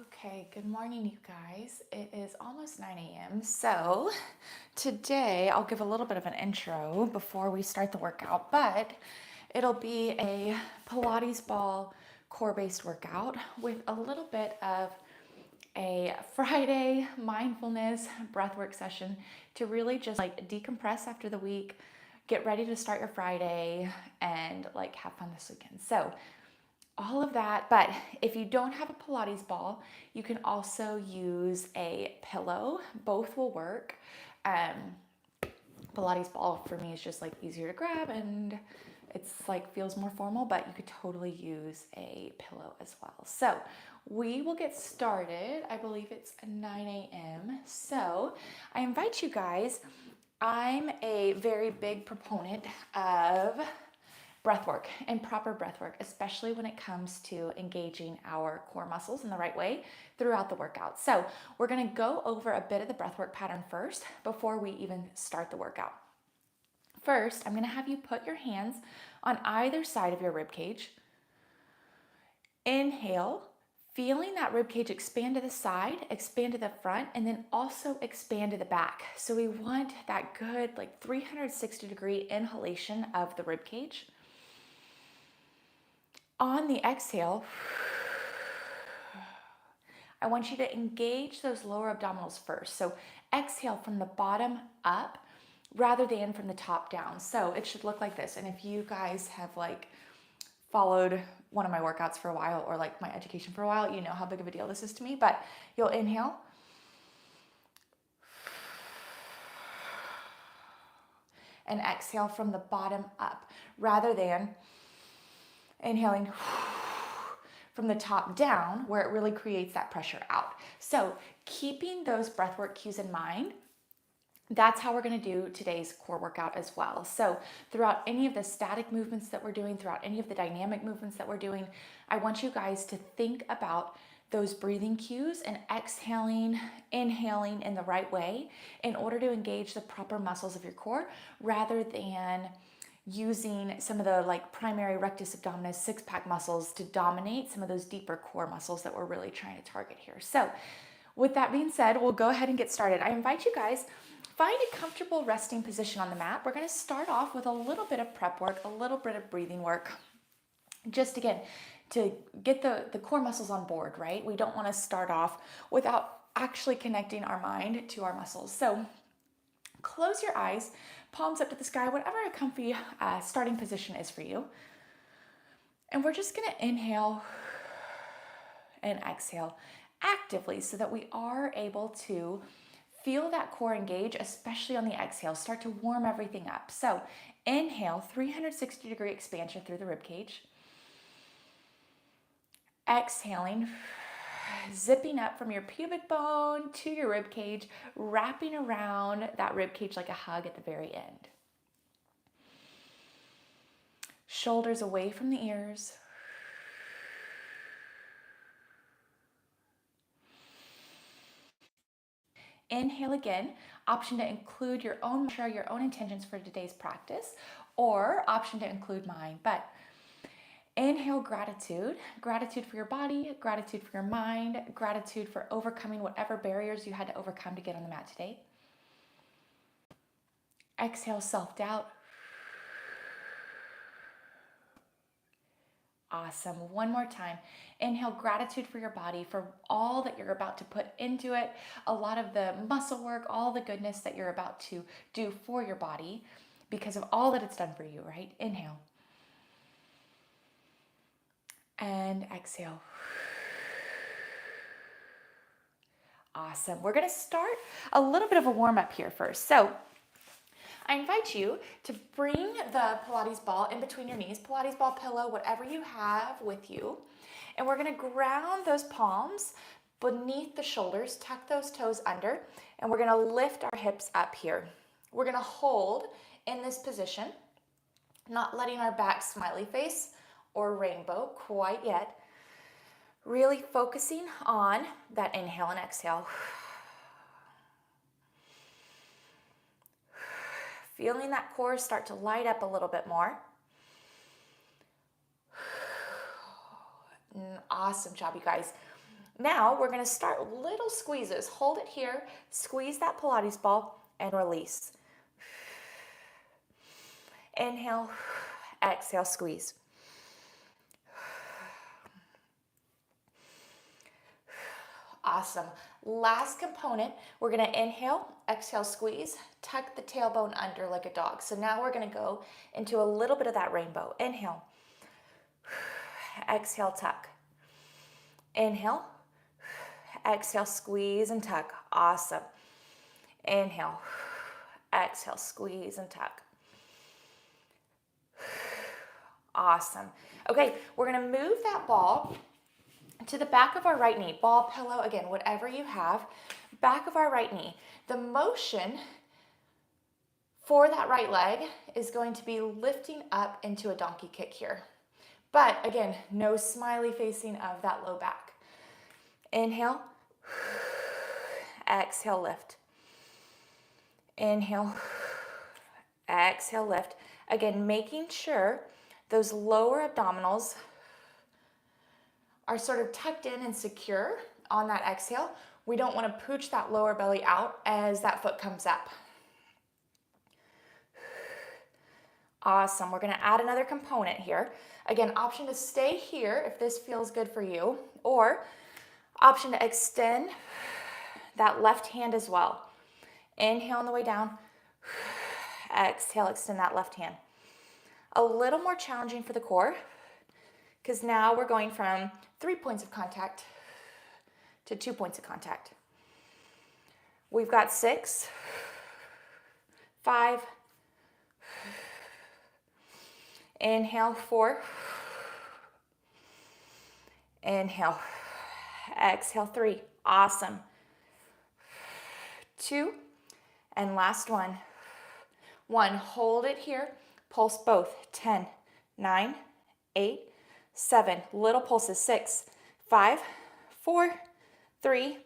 Okay, good morning, you guys. It is almost 9 a.m. So today I'll give a little bit of an intro before we start the workout, but it'll be a Pilates ball core-based workout with a little bit of a Friday mindfulness breathwork session to really just like decompress after the week, get ready to start your Friday, and like have fun this weekend. So all of that. But if you don't have a Pilates ball, you can also use a pillow. Both will work. Pilates ball for me is just like easier to grab and it's like feels more formal, but you could totally use a pillow as well. So we will get started. I believe it's 9 a.m. So I invite you guys. I'm a very big proponent of breath work and proper breath work, especially when it comes to engaging our core muscles in the right way throughout the workout. So we're going to go over a bit of the breath work pattern first before we even start the workout. First, I'm going to have you put your hands on either side of your rib cage. Inhale, feeling that rib cage expand to the side, expand to the front, and then also expand to the back. So we want that good like 360-degree inhalation of the rib cage. On the exhale, I want you to engage those lower abdominals first. So exhale from the bottom up rather than from the top down. So it should look like this. And if you guys have like followed one of my workouts for a while or like my education for a while, you know how big of a deal this is to me. But you'll inhale. And exhale from the bottom up rather than inhaling from the top down where it really creates that pressure out. So keeping those breathwork cues in mind, that's how we're going to do today's core workout as well. So throughout any of the static movements that we're doing, throughout any of the dynamic movements that we're doing, I want you guys to think about those breathing cues and exhaling, inhaling in the right way in order to engage the proper muscles of your core rather than using some of the like primary rectus abdominis six-pack muscles to dominate some of those deeper core muscles that we're really trying to target here. So with that being said, we'll go ahead and get started. I invite you guys, find a comfortable resting position on the mat. We're going to start off with a little bit of prep work, a little bit of breathing work, just again, to get the core muscles on board, right? We don't want to start off without actually connecting our mind to our muscles. So close your eyes, palms up to the sky, whatever a comfy starting position is for you. And we're just going to inhale and exhale actively so that we are able to feel that core engage, especially on the exhale. Start to warm everything up. So inhale, 360-degree expansion through the rib cage. Exhaling, zipping up from your pubic bone to your rib cage, wrapping around that rib cage like a hug at the very end. Shoulders away from the ears. Inhale again, option to include your own mantra, your own intentions for today's practice, or option to include mine. But inhale gratitude, gratitude for your body, gratitude for your mind, gratitude for overcoming whatever barriers you had to overcome to get on the mat today. Exhale self-doubt. Awesome. One more time. Inhale gratitude for your body, for all that you're about to put into it, a lot of the muscle work, all the goodness that you're about to do for your body because of all that it's done for you, right? Inhale. And exhale. Awesome. We're going to start a little bit of a warm up here first. So I invite you to bring the Pilates ball in between your knees, Pilates ball, pillow, whatever you have with you. And we're going to ground those palms beneath the shoulders, tuck those toes under, and we're going to lift our hips up here. We're going to hold in this position, not letting our back smiley face or rainbow quite yet. Really focusing on that inhale and exhale. Feeling that core start to light up a little bit more. Awesome job, you guys. Now we're going to start little squeezes. Hold it here, squeeze that Pilates ball, and release. Inhale, exhale, squeeze. Awesome. Last component, we're going to inhale, exhale, squeeze, tuck the tailbone under like a dog. So now we're going to go into a little bit of that rainbow. Inhale, exhale, tuck. Inhale, exhale, squeeze and tuck. Awesome. Inhale, exhale, squeeze and tuck. Awesome. Okay, we're going to move that ball to the back of our right knee. Ball, pillow, again, whatever you have. Back of our right knee. The motion for that right leg is going to be lifting up into a donkey kick here. But again, no smiley facing of that low back. Inhale, exhale, lift. Inhale, exhale, lift. Again, making sure those lower abdominals are sort of tucked in and secure on that exhale. We don't want to pooch that lower belly out as that foot comes up. Awesome. We're going to add another component here. Again, option to stay here if this feels good for you, or option to extend that left hand as well. Inhale on the way down. Exhale, extend that left hand. A little more challenging for the core because now we're going from 3 points of contact to 2 points of contact. We've got 6, 5, inhale, 4, inhale, exhale, 3. Awesome. 2, and last one. 1, hold it here, pulse both. 10, 9, 8, 7, little pulses. 6, 5, 4, 3,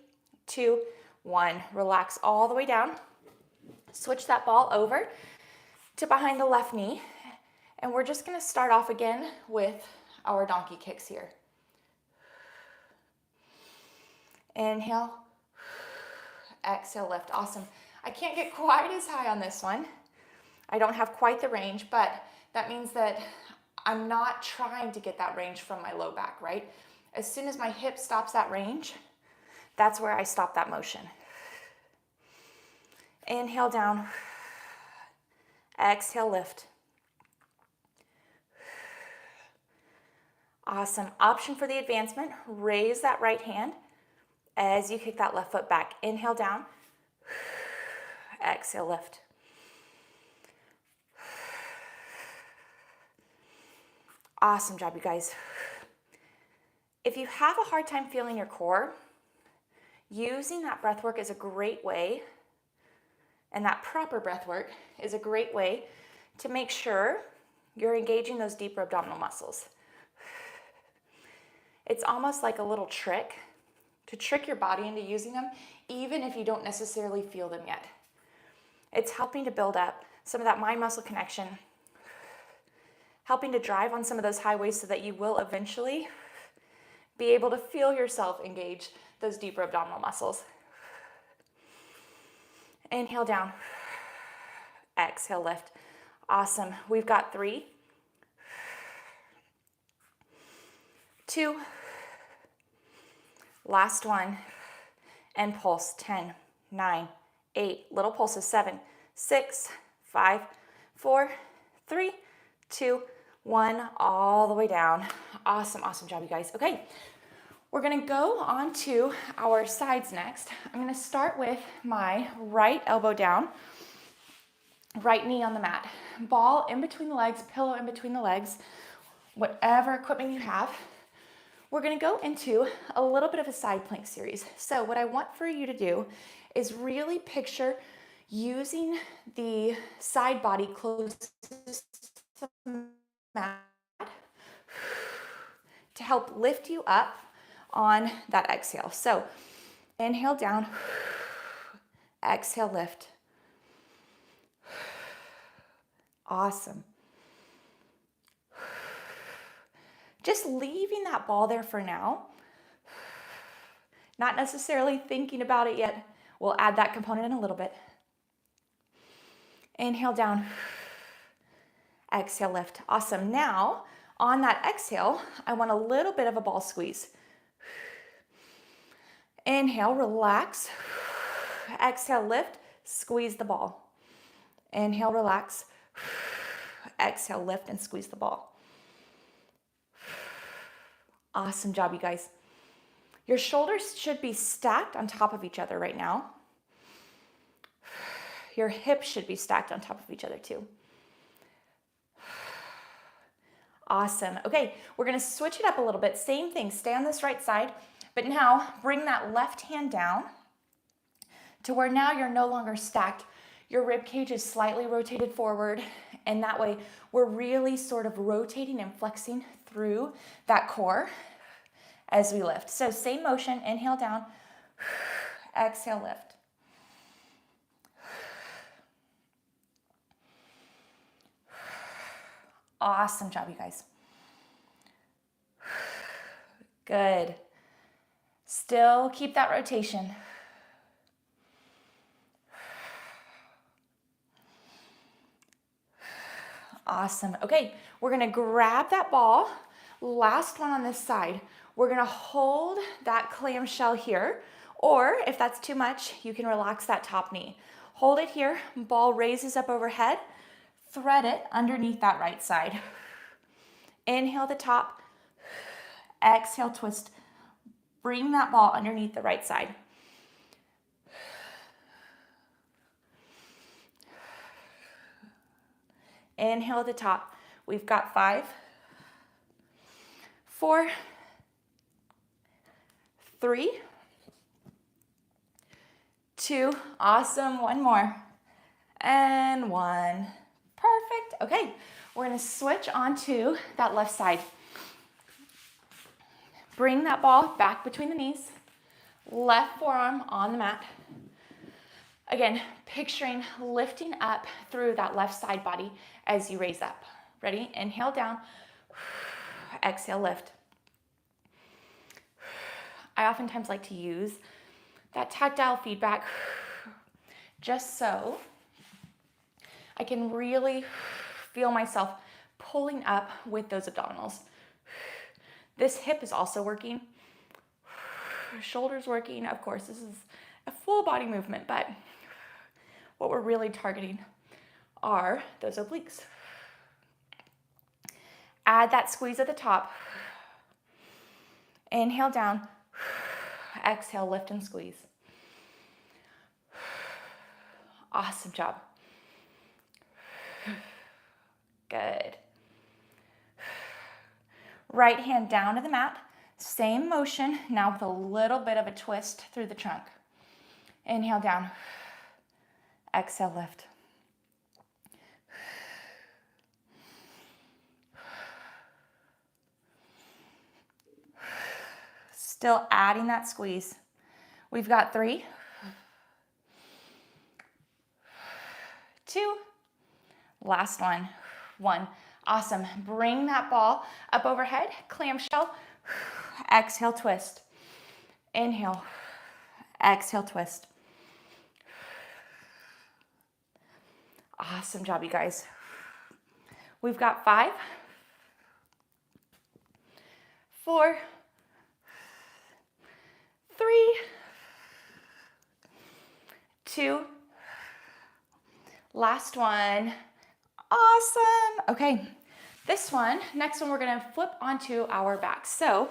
2, 1. Relax all the way down. Switch that ball over to behind the left knee. And we're just going to start off again with our donkey kicks here. Inhale, exhale, lift. Awesome. I can't get quite as high on this one. I don't have quite the range, but that means that I'm not trying to get that range from my low back, right? As soon as my hip stops that range, that's where I stop that motion. Inhale down, exhale, lift. Awesome. Option for the advancement, raise that right hand as you kick that left foot back. Inhale down, exhale, lift. Awesome job, you guys. If you have a hard time feeling your core, using that breath work is a great way, and that proper breath work is a great way to make sure you're engaging those deeper abdominal muscles. It's almost like a little trick to trick your body into using them, even if you don't necessarily feel them yet. It's helping to build up some of that mind-muscle connection, helping to drive on some of those highways so that you will eventually be able to feel yourself engage those deeper abdominal muscles. Inhale down, exhale, lift. Awesome. We've got 3, 2, last one, and pulse. 10, 9, 8, little pulses. 7, 6, 5, 4, 3, 2, 1, all the way down. Awesome, awesome job, you guys. Okay, we're gonna go on to our sides next. I'm gonna start with my right elbow down, right knee on the mat. Ball in between the legs, pillow in between the legs, whatever equipment you have. We're gonna go into a little bit of a side plank series. So what I want for you to do is really picture using the side body closest to the mat to help lift you up on that exhale. So inhale down, exhale, lift. Awesome. Just leaving that ball there for now. Not necessarily thinking about it yet. We'll add that component in a little bit. Inhale down. Exhale, lift. Awesome. Now, on that exhale, I want a little bit of a ball squeeze. Inhale, relax. Exhale, lift. Squeeze the ball. Inhale, relax. Exhale, lift and squeeze the ball. Awesome job, you guys. Your shoulders should be stacked on top of each other right now. Your hips should be stacked on top of each other too. Awesome. Okay, we're gonna switch it up a little bit. Same thing, stay on this right side, but now bring that left hand down to where now you're no longer stacked. Your rib cage is slightly rotated forward, and that way we're really sort of rotating and flexing through that core as we lift. So same motion, inhale down, exhale, lift. Awesome job, you guys. Good. Still keep that rotation. Awesome. Okay, we're gonna grab that ball. Last one on this side. We're gonna hold that clamshell here, or if that's too much, you can relax that top knee. Hold it here, ball raises up overhead, thread it underneath that right side. Inhale the top, exhale, twist. Bring that ball underneath the right side. Inhale at the top. We've got 5, 4, 3, 2, awesome, one more, and 1. Perfect. Okay, we're gonna switch onto that left side. Bring that ball back between the knees, left forearm on the mat. Again, picturing lifting up through that left side body as you raise up. Ready? Inhale down, exhale, lift. I oftentimes like to use that tactile feedback just so I can really feel myself pulling up with those abdominals. This hip is also working. Shoulders working. Of course, this is a full body movement, but what we're really targeting are those obliques. Add that squeeze at the top. Inhale down. Exhale, lift and squeeze. Awesome job. Good. Right hand down to the mat. Same motion, now with a little bit of a twist through the trunk. Inhale down. Exhale, lift. Still adding that squeeze. We've got 3, 2, last one, 1. Awesome. Bring that ball up overhead, clamshell, exhale, twist. Inhale, exhale, twist. Awesome job, you guys. We've got 5, 4, 3, 2, last one. Awesome. Okay, this one, next one, we're gonna flip onto our back. So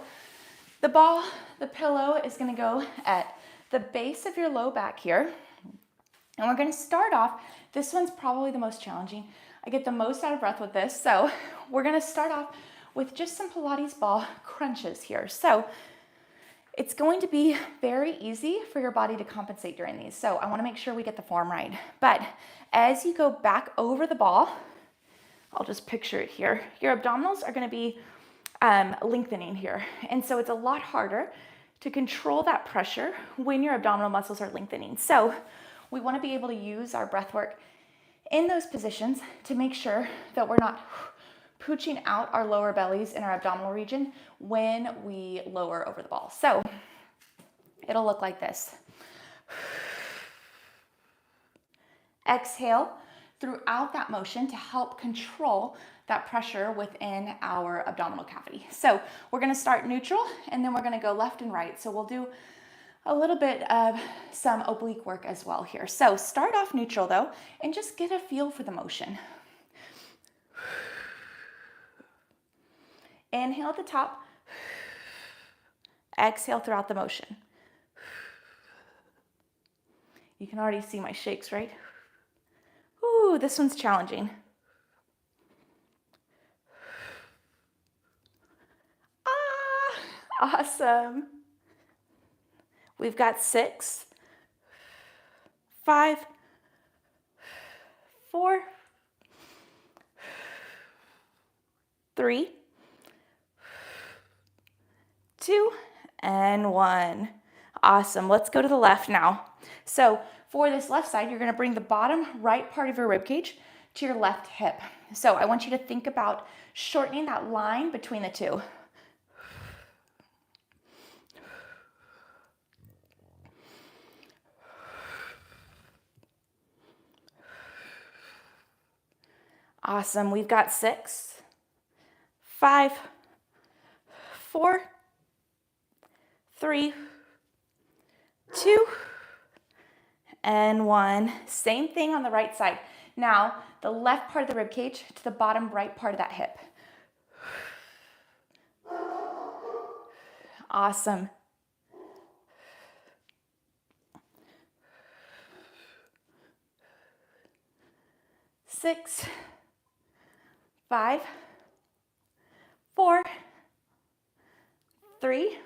the ball, the pillow is gonna go at the base of your low back here. And we're gonna start off, this one's probably the most challenging. I get the most out of breath with this. So we're gonna start off with just some Pilates ball crunches here. So it's going to be very easy for your body to compensate during these. So I wanna make sure we get the form right. But as you go back over the ball, I'll just picture it here. Your abdominals are gonna be lengthening here. And so it's a lot harder to control that pressure when your abdominal muscles are lengthening. So we wanna be able to use our breath work in those positions to make sure that we're not pooching out our lower bellies in our abdominal region when we lower over the ball. So It'll look like this. Exhale throughout that motion to help control that pressure within our abdominal cavity. So we're gonna start neutral and then we're gonna go left and right. So we'll do a little bit of some oblique work as well here. So start off neutral though, and just get a feel for the motion. Inhale at the top, exhale throughout the motion. You can already see my shakes, right? Ooh, this one's challenging. Ah, awesome. We've got 6, 5, 4, 3, 2, and 1. Awesome. Let's go to the left now. So for this left side, you're going to bring the bottom right part of your rib cage to your left hip. So I want you to think about shortening that line between the two. Awesome. We've got 6, 5, 4, 3, 2, and 1. Same thing on the right side. Now, the left part of the rib cage to the bottom right part of that hip. Awesome. Six, 5, 4, 3,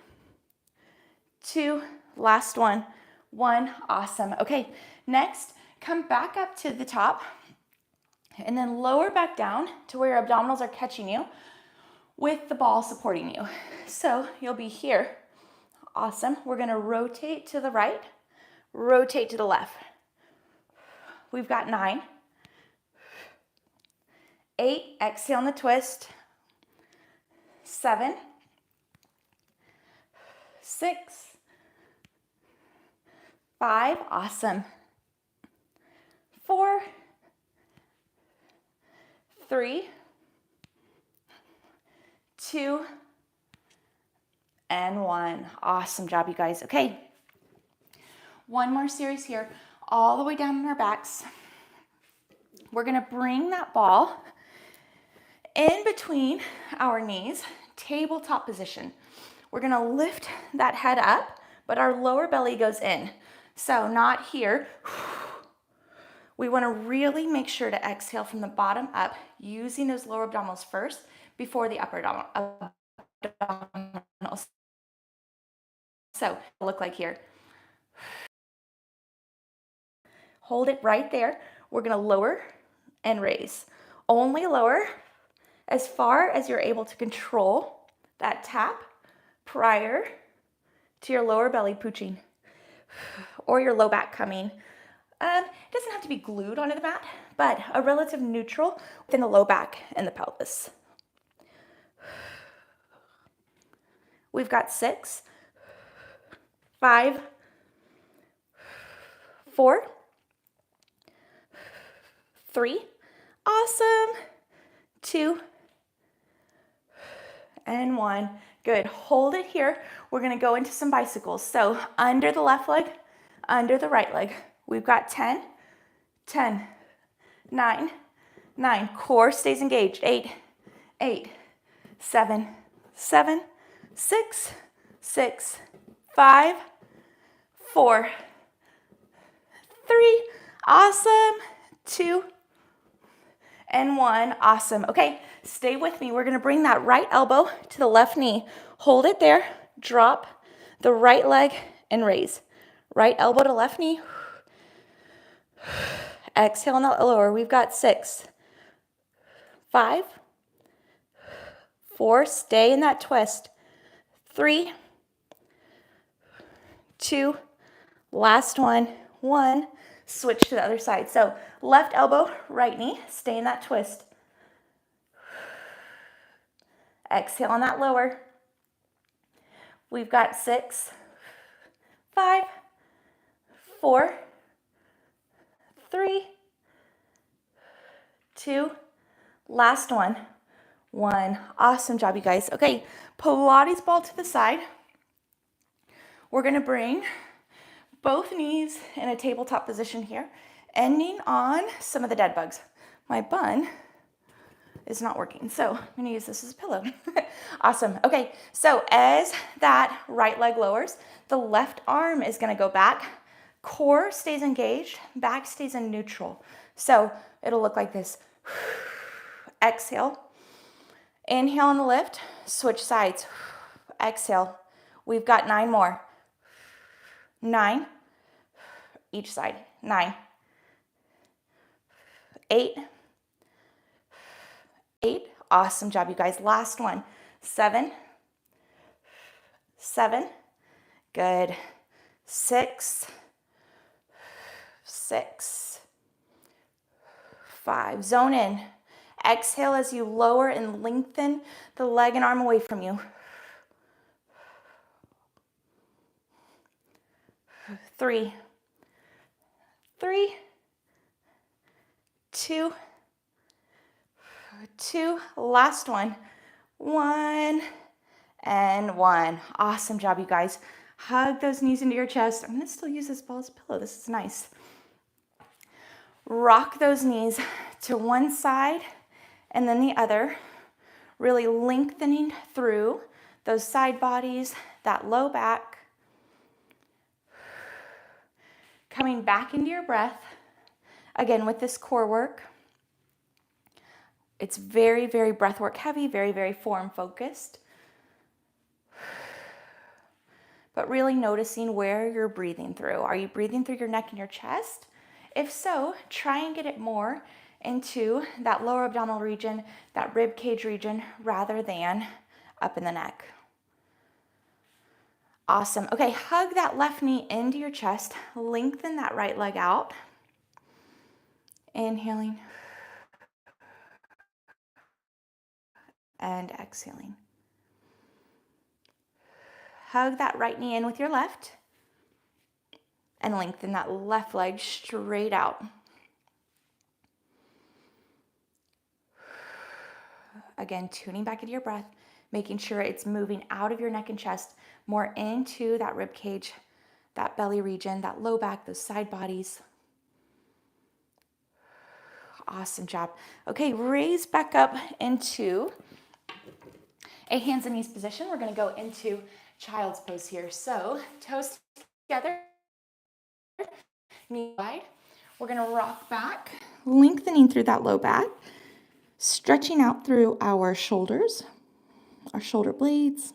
2, last one. 1, awesome. Okay, next, come back up to the top and then lower back down to where your abdominals are catching you with the ball supporting you. So you'll be here. Awesome. We're gonna rotate to the right, rotate to the left. We've got 9, 8, exhale on the twist, 7, 6, 5, awesome, 4, 3, 2, and 1. Awesome job, you guys. Okay, one more series here, all the way down on our backs. We're gonna bring that ball in between our knees, tabletop position. We're gonna lift that head up, but our lower belly goes in. So not here. We wanna really make sure to exhale from the bottom up, using those lower abdominals first before the upper abdominals. So look like here. Hold it right there. We're gonna lower and raise. Only lower as far as you're able to control that tap prior to your lower belly pooching or your low back coming. It doesn't have to be glued onto the mat, but a relative neutral within the low back and the pelvis. We've got 6, 5, 4, 3, awesome, 2, and 1. Good. Hold it here. We're going to go into some bicycles. So under the left leg, under the right leg. We've got 10, 10, 9, 9. Core stays engaged. 8, 8, 7, 7, 6, 6, 5, 4, 3. Awesome. 2, and 1. Awesome. Okay, stay with me. We're going to bring that right elbow to the left knee. Hold it there. Drop the right leg and raise. Right elbow to left knee. Exhale on the lower. We've got 6, 5, 4. Stay in that twist. 3, 2. Last one. 1. Switch to the other side. So left elbow, right knee, stay in that twist. Exhale on that lower. We've got 6, 5, 4, 3, 2, last one. 1. Awesome job, you guys. Okay, Pilates ball to the side. We're gonna bring both knees in a tabletop position here, ending on some of the dead bugs. My bun is not working, so I'm gonna use this as a pillow. Awesome. Okay, so as that right leg lowers, the left arm is gonna go back. Core stays engaged, back stays in neutral. So it'll look like this. Exhale. Inhale on the lift, switch sides. Exhale. We've got 9 more. 9, each side. 9, 8, 8. Awesome job, you guys. Last one. 7, 7. Good. 6, 6, 5. Zone in. Exhale as you lower and lengthen the leg and arm away from you. 3, 3, 2, 2. Last one. 1 and 1. Awesome job, you guys. Hug those knees into your chest. I'm gonna still use this ball as a pillow. This is nice. Rock those knees to one side and then the other, really lengthening through those side bodies, that low back. Coming back into your breath, again with this core work. It's very, very breath work heavy, very, very form focused. But really noticing where you're breathing through. Are you breathing through your neck and your chest? If so, try and get it more into that lower abdominal region, that rib cage region, rather than up in the neck. Awesome. Okay, hug that left knee into your chest. Lengthen that right leg out. Inhaling. And exhaling. Hug that right knee in with your left. And lengthen that left leg straight out. Again, tuning back into your breath, making sure it's moving out of your neck and chest, more into that rib cage, that belly region, that low back, those side bodies. Awesome job. Okay, raise back up into a hands and knees position. We're going to go into child's pose here. So toes together, knee wide. We're going to rock back, lengthening through that low back, stretching out through our shoulders, our shoulder blades.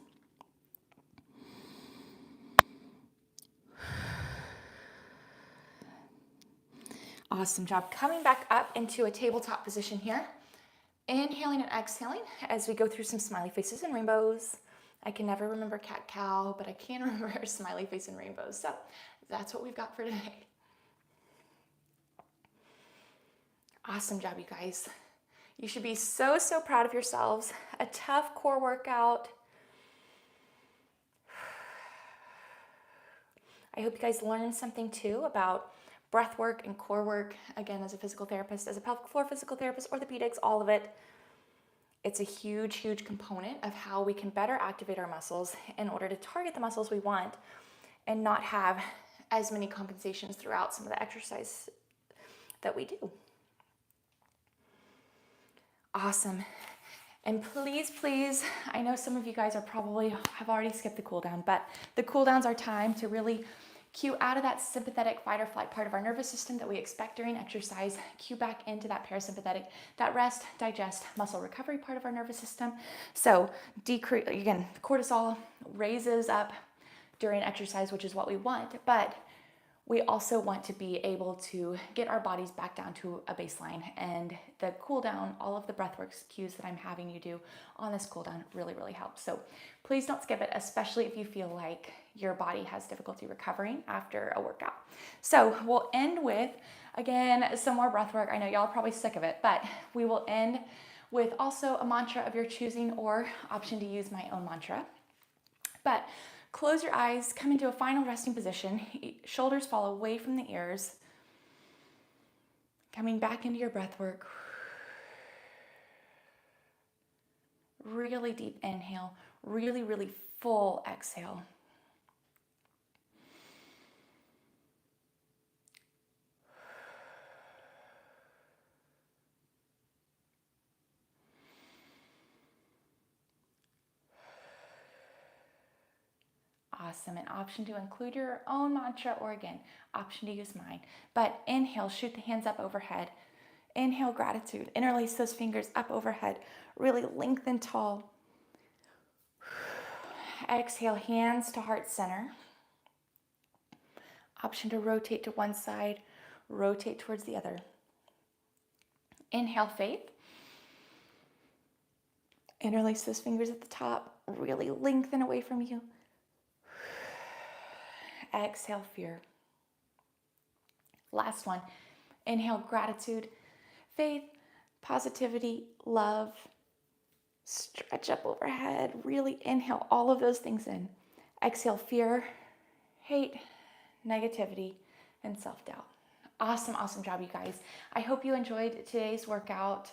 Awesome job. Coming back up into a tabletop position here. Inhaling and exhaling as we go through some smiley faces and rainbows. I can never remember cat-cow, but I can remember smiley face and rainbows. So that's what we've got for today. Awesome job, you guys. You should be so, so proud of yourselves. A tough core workout. I hope you guys learned something too about breath work and core work. Again, as a physical therapist, as a pelvic floor physical therapist, orthopedics, all of it. It's a huge, huge component of how we can better activate our muscles in order to target the muscles we want and not have as many compensations throughout some of the exercise that we do. Awesome. And please, please, I know some of you guys have already skipped the cool down, but the cool downs are time to really cue out of that sympathetic fight or flight part of our nervous system that we expect during exercise, cue back into that parasympathetic, that rest, digest, muscle recovery part of our nervous system. So decrease, again, cortisol raises up during exercise, which is what we want, but we also want to be able to get our bodies back down to a baseline, and the cool down, all of the breathwork cues that I'm having you do on this cool down really, really helps. So please don't skip it, especially if you feel like your body has difficulty recovering after a workout. So we'll end with, again, some more breathwork. I know y'all are probably sick of it, but we will end with also a mantra of your choosing or option to use my own mantra. But Close your eyes, come into a final resting position. Shoulders fall away from the ears. Coming back into your breath work. Really deep inhale, really, really full exhale. Awesome. An option to include your own mantra, or again, option to use mine. But inhale, shoot the hands up overhead. Inhale, gratitude. Interlace those fingers up overhead. Really lengthen tall. Exhale, hands to heart center. Option to rotate to one side, rotate towards the other. Inhale, faith. Interlace those fingers at the top. Really lengthen away from you. Exhale, fear. Last one. Inhale, gratitude, faith, positivity, love. Stretch up overhead. Really inhale all of those things in. Exhale, fear, hate, negativity, and self-doubt. Awesome, awesome job, you guys. I hope you enjoyed today's workout.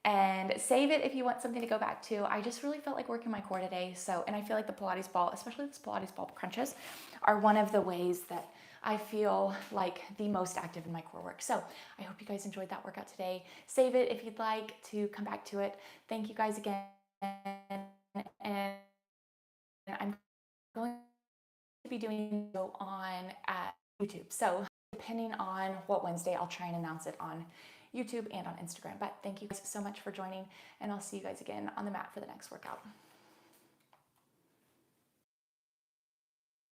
And save it if you want something to go back to. I just really felt like working my core today. And I feel like the Pilates ball, especially this Pilates ball crunches, are one of the ways that I feel like the most active in my core work. So I hope you guys enjoyed that workout today. Save it if you'd like to come back to it. Thank you guys again. And I'm going to be doing it on YouTube. So depending on what Wednesday, I'll try and announce it on YouTube and on Instagram. But thank you guys so much for joining, and I'll see you guys again on the mat for the next workout.